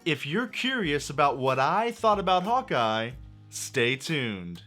If you're curious about what I thought about Hawkeye, stay tuned.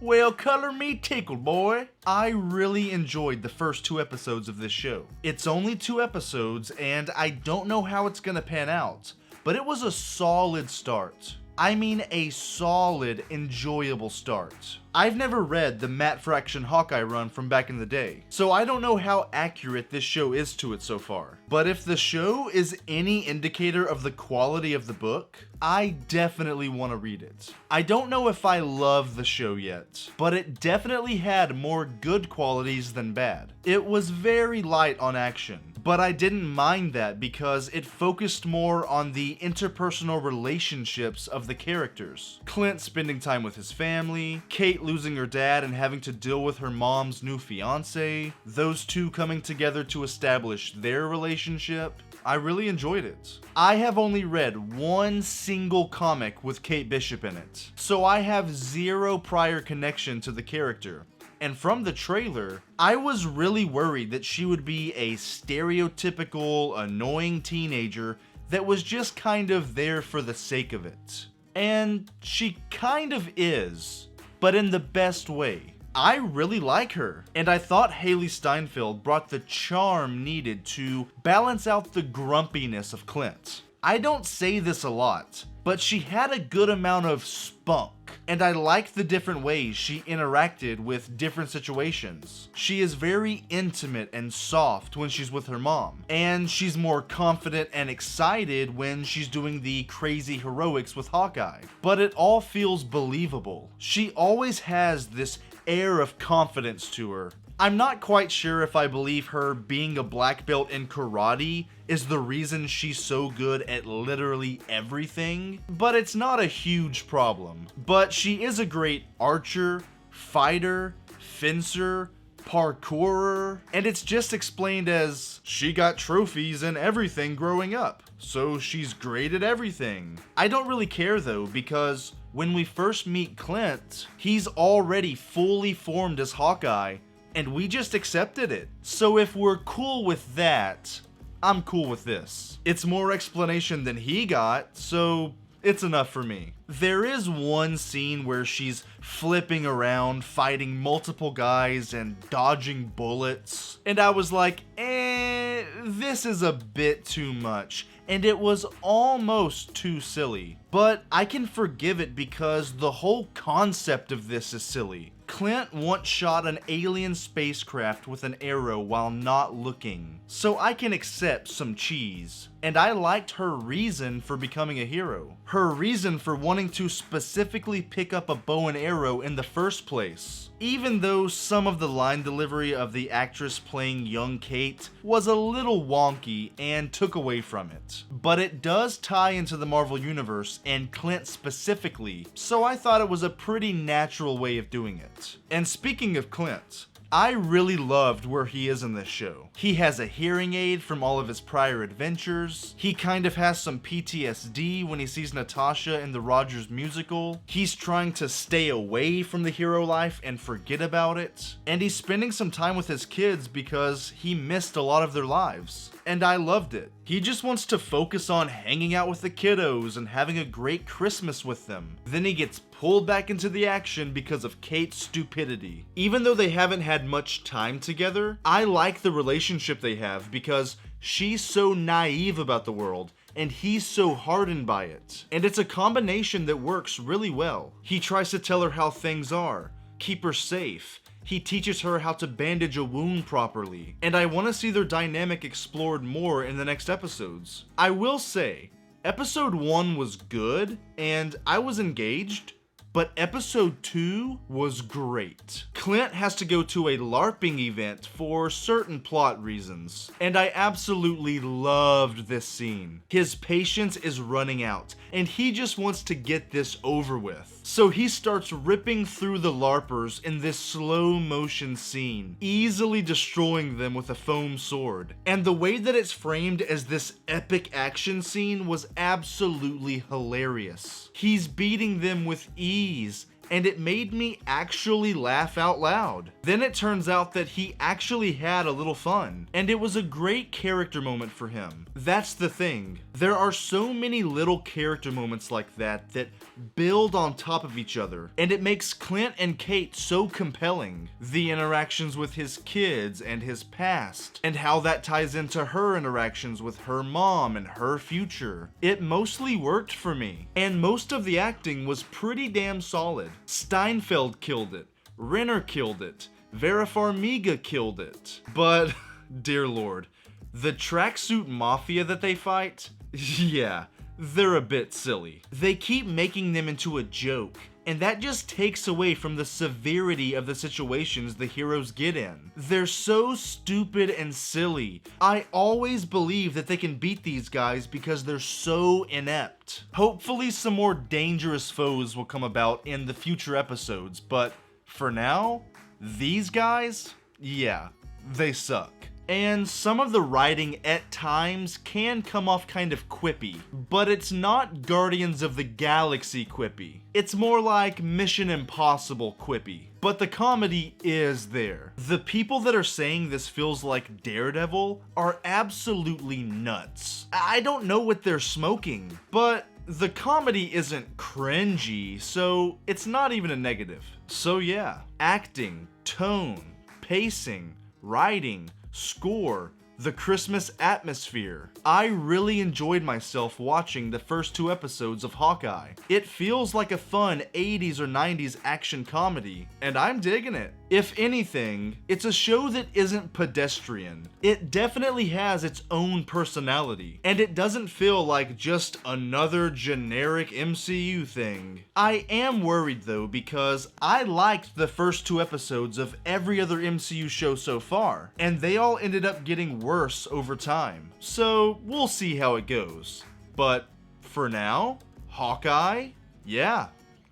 Well, color me tickled, boy. I really enjoyed the first 2 episodes of this show. It's only 2 episodes, and I don't know how it's gonna pan out, but it was a solid start. I mean a solid, enjoyable start. I've never read the Matt Fraction Hawkeye run from back in the day, so I don't know how accurate this show is to it so far. But if the show is any indicator of the quality of the book, I definitely want to read it. I don't know if I love the show yet, but it definitely had more good qualities than bad. It was very light on action, but I didn't mind that because it focused more on the interpersonal relationships of the characters. Clint spending time with his family, Kate losing her dad and having to deal with her mom's new fiance, those two coming together to establish their relationship. I really enjoyed it. I have only read one single comic with Kate Bishop in it, so I have zero prior connection to the character. And from the trailer, I was really worried that she would be a stereotypical, annoying teenager that was just kind of there for the sake of it. And she kind of is, but in the best way. I really like her, and I thought Haley Steinfeld brought the charm needed to balance out the grumpiness of Clint. I don't say this a lot, but she had a good amount of spunk, and I liked the different ways she interacted with different situations. She is very intimate and soft when she's with her mom, and she's more confident and excited when she's doing the crazy heroics with Hawkeye. But it all feels believable. She always has this air of confidence to her. I'm not quite sure if I believe her being a black belt in karate is the reason she's so good at literally everything, but it's not a huge problem. But she is a great archer, fighter, fencer, parkourer, and it's just explained as she got trophies and everything growing up, so she's great at everything. I don't really care though, because when we first meet Clint, he's already fully formed as Hawkeye, and we just accepted it. So if we're cool with that, I'm cool with this. It's more explanation than he got, so it's enough for me. There is one scene where she's flipping around, fighting multiple guys and dodging bullets, and I was like, this is a bit too much, and it was almost too silly. But I can forgive it because the whole concept of this is silly. Clint once shot an alien spacecraft with an arrow while not looking, so I can accept some cheese. And I liked her reason for becoming a hero. Her reason for wanting to specifically pick up a bow and arrow in the first place. Even though some of the line delivery of the actress playing young Kate was a little wonky and took away from it. But it does tie into the Marvel Universe and Clint specifically, so I thought it was a pretty natural way of doing it. And speaking of Clint, I really loved where he is in this show. He has a hearing aid from all of his prior adventures. He kind of has some PTSD when he sees Natasha in the Rogers musical. He's trying to stay away from the hero life and forget about it. And he's spending some time with his kids because he missed a lot of their lives. And I loved it. He just wants to focus on hanging out with the kiddos and having a great Christmas with them. Then he gets pulled back into the action because of Kate's stupidity. Even though they haven't had much time together, I like the relationship they have because she's so naive about the world and he's so hardened by it. And it's a combination that works really well. He tries to tell her how things are, keep her safe. He teaches her how to bandage a wound properly, and I want to see their dynamic explored more in the next episodes. I will say, episode 1 was good, and I was engaged, but episode 2 was great. Clint has to go to a LARPing event for certain plot reasons, and I absolutely loved this scene. His patience is running out, and he just wants to get this over with. So he starts ripping through the LARPers in this slow motion scene, easily destroying them with a foam sword. And the way that it's framed as this epic action scene was absolutely hilarious. He's beating them with ease and it made me actually laugh out loud. Then it turns out that he actually had a little fun, and it was a great character moment for him. That's the thing. There are so many little character moments like that that build on top of each other, and it makes Clint and Kate so compelling. The interactions with his kids and his past, and how that ties into her interactions with her mom and her future. It mostly worked for me, and most of the acting was pretty damn solid. Steinfeld killed it, Renner killed it, Vera Farmiga killed it. But, dear lord, the tracksuit mafia that they fight? Yeah, they're a bit silly. They keep making them into a joke, and that just takes away from the severity of the situations the heroes get in. They're so stupid and silly. I always believe that they can beat these guys because they're so inept. Hopefully some more dangerous foes will come about in the future episodes, but for now, these guys, yeah, they suck. And some of the writing at times can come off kind of quippy, but it's not Guardians of the Galaxy quippy. It's more like Mission Impossible quippy. But the comedy is there. The people that are saying this feels like Daredevil are absolutely nuts. I don't know what they're smoking, but the comedy isn't cringy, so it's not even a negative. So yeah, acting, tone, pacing, writing, score, the Christmas atmosphere. I really enjoyed myself watching the first 2 episodes of Hawkeye. It feels like a fun 80s or 90s action comedy, and I'm digging it. If anything, it's a show that isn't pedestrian. It definitely has its own personality, and it doesn't feel like just another generic MCU thing. I am worried though, because I liked the first 2 episodes of every other MCU show so far, and they all ended up getting worse over time. So we'll see how it goes. But for now, Hawkeye, yeah,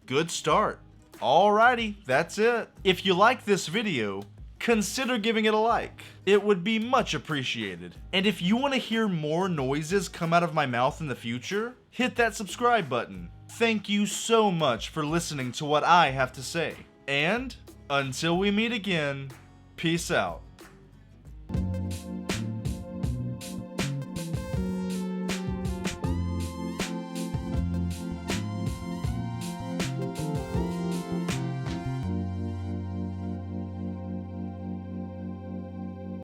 good start. Alrighty, that's it. If you like this video, consider giving it a like. It would be much appreciated. And if you want to hear more noises come out of my mouth in the future, hit that subscribe button. Thank you so much for listening to what I have to say. And until we meet again, peace out.